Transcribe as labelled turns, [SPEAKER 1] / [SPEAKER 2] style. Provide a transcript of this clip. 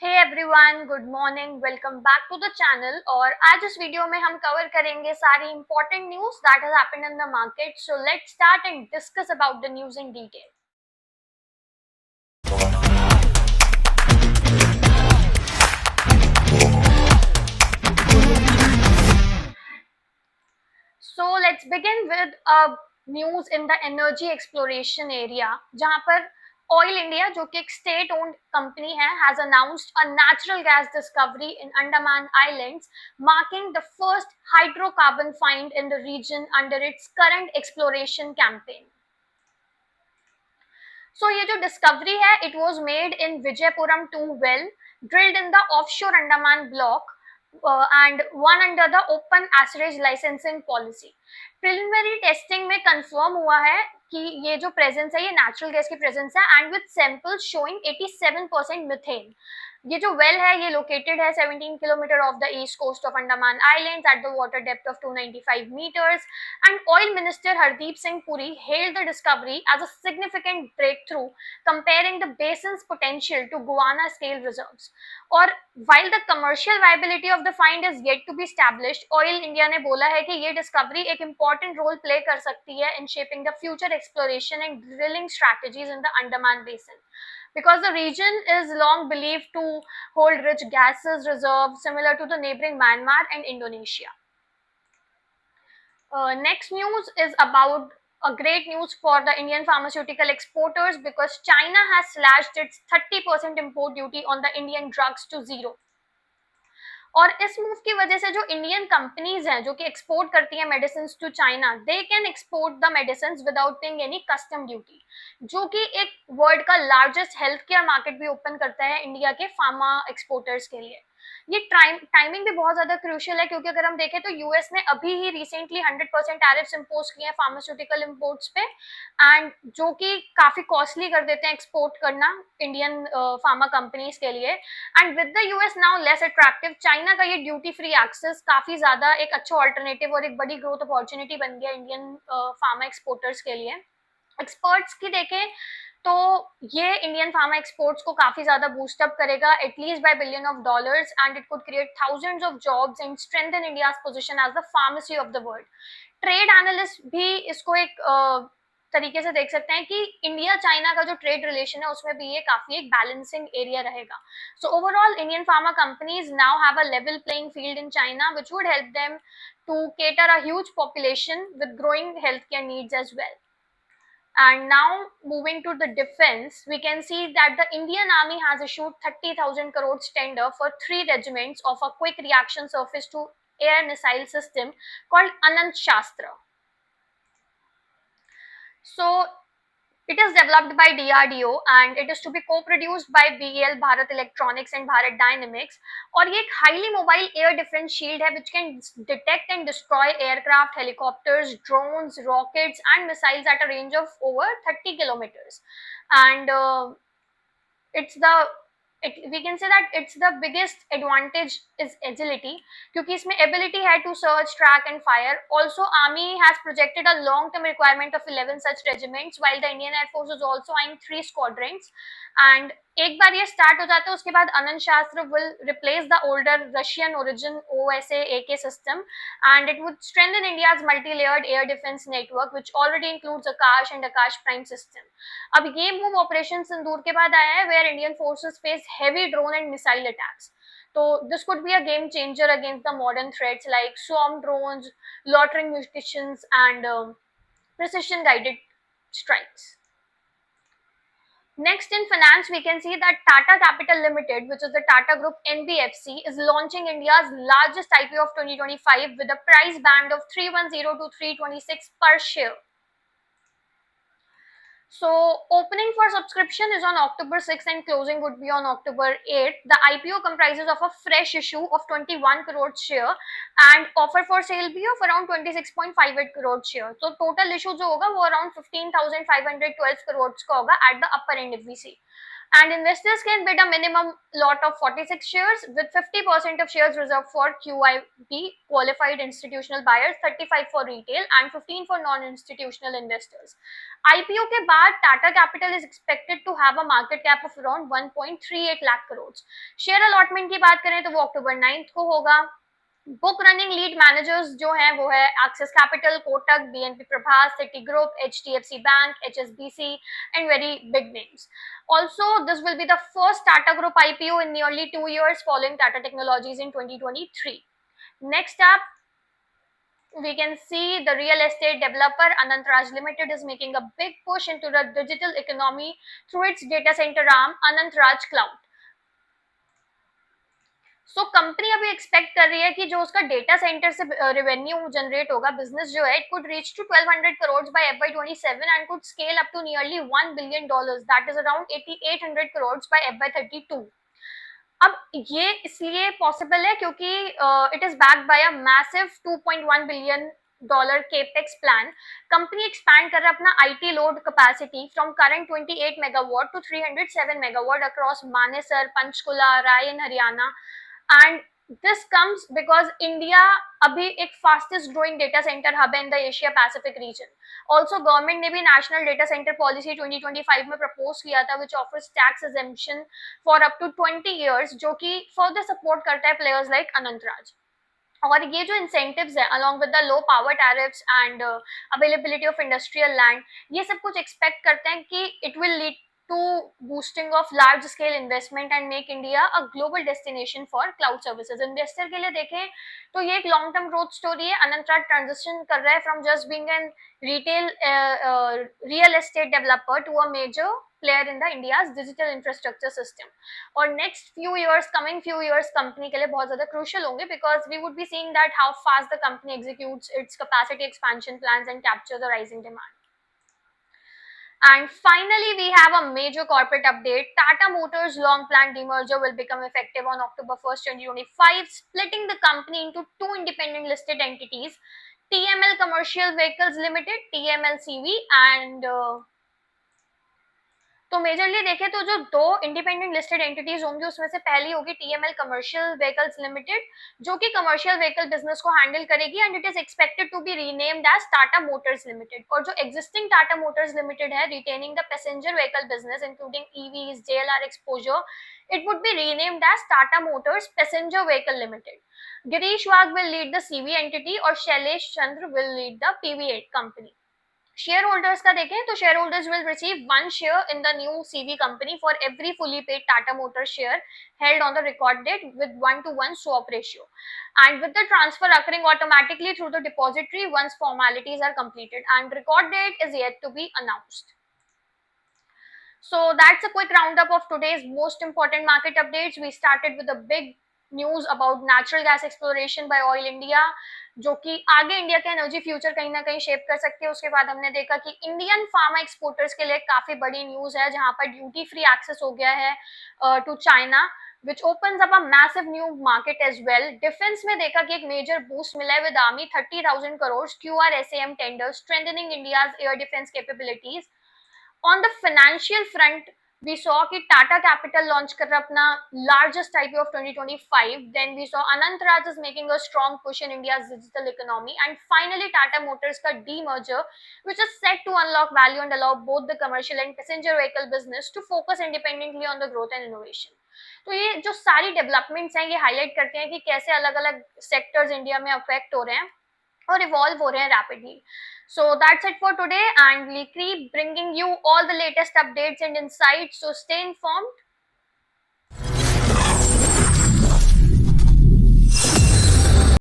[SPEAKER 1] Hey everyone, good morning, welcome back to the channel. और आज इस वीडियो में हम कवर करेंगे सारी important news that has happened in the market. So let's start and discuss about the news in detail. So let's begin with news in the energy exploration area, जहां पर oil India, जो कि एक state owned company है, has announced a natural gas discovery in Andaman islands, marking the first hydrocarbon find in the region under its current exploration campaign. So ये जो discovery है, it was made in Vijayapuram 2 well drilled in the offshore Andaman block and one under the open acreage licensing policy. Preliminary testing में confirm हुआ है कि ये जो presence है, ये नेचुरल गैस की प्रेजेंस है, and with samples showing 87% methane. ये जो वेल है, ये लोकेटेड है 17 kilometre off the east coast of Andaman islands at the water depth of 295 meters. And Oil Minister Hardeep Singh Puri hailed the discovery as a significant breakthrough, comparing the basin's potential to Guyana scale reserves. और while the commercial viability of the find is yet to be established, Oil India ने बोला है कि ये discovery एक important role play कर सकती है in shaping the future exploration and drilling strategies in the Andaman Basin, because the region is long believed to hold rich gases reserves similar to the neighboring Myanmar and Indonesia. Next news is about a great news for the Indian pharmaceutical exporters, because China has slashed its 30% import duty on the Indian drugs to zero. और इस move की वजह से जो Indian companies हैं जो कि export करती हैं medicine to China, they can export the medicine without paying any custom duty, जो कि एक वर्ल्ड का लार्जेस्ट हेल्थ केयर मार्केट भी ओपन करता है इंडिया के फार्मा एक्सपोर्टर्स के लिए। ये टाइमिंग भी बहुत ज्यादा क्रूशियल है, क्योंकि अगर हम देखें तो यूएस ने अभी ही रिसेंटली 100% टैरिफ्स इम्पोज किए हैं फार्मास्यूटिकल इम्पोर्ट्स पे, एंड जो कि काफी कॉस्टली कर देते हैं एक्सपोर्ट करना इंडियन फार्मा कंपनीज के लिए। And with the US now less attractive, China का ये ड्यूटी फ्री एक्सेस काफी ज्यादा एक अच्छा ऑल्टरनेटिव और एक बड़ी ग्रोथ अपॉर्चुनिटी बन गया इंडियन फार्मा एक्सपोर्टर्स के लिए। एक्सपर्ट्स की देखें तो ये इंडियन फार्मा एक्सपोर्ट्स को काफी ज्यादा बूस्ट अप करेगा, at least by billion of dollars, and it could create thousands of jobs and strengthen India's position as the pharmacy of the world. Trade analyst भी इसको एक तरीके से देख सकते हैं कि इंडिया चाइना का जो ट्रेड रिलेशन है उसमें भी ये काफी एक बैलेंसिंग एरिया रहेगा। So overall Indian pharma companies now have a level playing field in China, which would help them to cater a huge population with growing healthcare needs as well. And now moving to the defense, we can see that the Indian Army has issued 30,000 crores tender for 3 regiments of a quick reaction surface to air missile system called Anant Shastra. So it is developed by DRDO and it is to be co-produced by BEL, Bharat Electronics and Bharat Dynamics. और ये एक highly mobile air defense shield है which can detect and destroy aircraft, helicopters, drones, rockets and missiles at a range of over 30 kilometers. And it's the we can say that it's the biggest advantage is agility, क्योंकि इसमें ability है to search, track and fire. Also army has projected a long term requirement of 11 such regiments, while the Indian Air Force is also eyeing 3 squadrons. And एक बार ये start हो जाता है उसके बाद अनंत शास्त्र will replace the older Russian origin OSA AK system, and it would strengthen India's multi-layered air defense network, which already includes Akash and Akash Prime system. अब ये मूव ऑपरेशन सिंदूर के बाद आया है, where Indian forces face heavy drone and missile attacks. तो this could be a game changer against the modern threats like swarm drones, loitering munitions and precision guided strikes. Next in finance, we can see that Tata Capital Limited, which is the Tata Group NBFC, is launching India's largest IPO of 2025 with a price band of 310 to 326 per share. So opening for subscription is on October 6th and closing would be on October 8th. The IPO comprises of a fresh issue of 21 crore share and offer for sale भी of around 26.58 crore share. So total issue जो होगा वो around 15,512 crores का होगा at the upper end if we see. and investors can bid a minimum lot of 46 shares with 50% of shares reserved for QIB qualified institutional buyers, 35 for retail and 15 for non-institutional investors. IPO के बाद Tata Capital is expected to have a market cap of around 1.38 lakh crores. Share allotment की बात करें तो वो अक्टूबर 9 को होगा. Book running lead managers जो हैं वो है axis capital, Kotak, BNP Prabhas, city group, HDFC bank, HSBC and very big names. Also, this will be the first Tata Group IPO in nearly 2 years following Tata Technologies in 2023. Next up, we can see the real estate developer Anant Raj Limited is making a big push into the digital economy through its data center arm Anant Raj Cloud. So company अभी expect कर रही है कि जो उसका data centre से revenue generate होगा, business जो है, it could reach to 1200 crore by FY27 and could scale up to nearly $1 billion, that is around 8800 crore by FY32. अब ये इसलिए पॉसिबल है क्योंकि it is backed by a massive $2.1 billion capex प्लान. कंपनी एक्सपैंड कर रहा है अपना IT load capacity from current 28 megawatt to 307 megawatt across Manesar, Panchkula, रायन, Haryana. And this comes because India अभी एक fastest growing data center hub है in the Asia Pacific region. Also government ने भी National Data Center Policy 2025 में propose किया था which offers tax exemption for up to 20 years, जो कि further support करता है players like Anant Raj. और ये जो incentives है along with the low power tariffs and availability of industrial land, ये सब कुछ expect करते हैं कि it will lead to boosting of large scale investment and make India a global destination for cloud services. Investor के लिए देखें तो ये एक long term growth story है. अनंत राज transition कर रहा है from just being an retail real estate developer to a major player in the India's digital infrastructure system. और next few years, coming few years company के लिए बहुत ज़्यादा crucial होंगे because we would be seeing that how fast the company executes its capacity expansion plans and capture the rising demand. And finally, we have a major corporate update. Tata Motors long planned demerger will become effective on October 1st, 2025, splitting the company into two independent listed entities, TML Commercial Vehicles Limited, TMLCV, and तो majorly देखें तो जो दो independent listed entities होंगी उसमें से पहली होगी टीएमएल कमर्शियल व्हीकल्स लिमिटेड, जो कि कमर्शियल व्हीकल बिजनेस को हैंडल करेगी and it is expected to be renamed as Tata Motors limited. और जो एग्जिस्टिंग टाटा मोटर्स लिमिटेड है retaining the passenger vehicle business including EVs, JLR exposure, it would be renamed as Tata Motors Passenger Vehicle Limited. Girish Wagh will lead the CV entity or Shailesh Chandra will lead the PV8 company. Share holders का देखें तो share holders will receive 1 share in the new CV company for every fully paid Tata motor share held on the record date with 1-to-1 swap ratio, and with the transfer occurring automatically through the depository once formalities are completed, and record date is yet to be announced. So that's a quick roundup of today's most important market updates. We started with a big news about natural gas exploration by Oil India, जो कि आगे India के energy future कहीं ना कहीं shape कर सकते हैं. उसके बाद हमने देखा कि इंडियन फार्मा एक्सपोर्टर्स के लिए काफी बड़ी न्यूज है जहां पर ड्यूटी फ्री एक्सेस हो गया है to China, which opens up a massive new market as well. Defence में देखा कि एक मेजर बूस्ट मिला है विद आर्मी 30,000 करोड़ QRSAM टेंडर, strengthening India's air defence capabilities. On the financial front, we saw कि Tata Capital launch कर रहा अपना largest IPO of 2025. Then we saw Anant Raj is making a strong push in India's digital economy, and finally Tata Motors का demerger, which is set to unlock value and allow both the commercial and passenger vehicle business to focus independently on the growth and innovation. तो ये जो सारी developments हैं ये highlight करते हैं कि कैसे अलग अलग सेक्टर्स इंडिया में अफेक्ट हो रहे हैं और इवॉल्व हो रहे हैं rapidly. So that's it for today, and we keep bringing you all the latest updates and insights. So stay informed.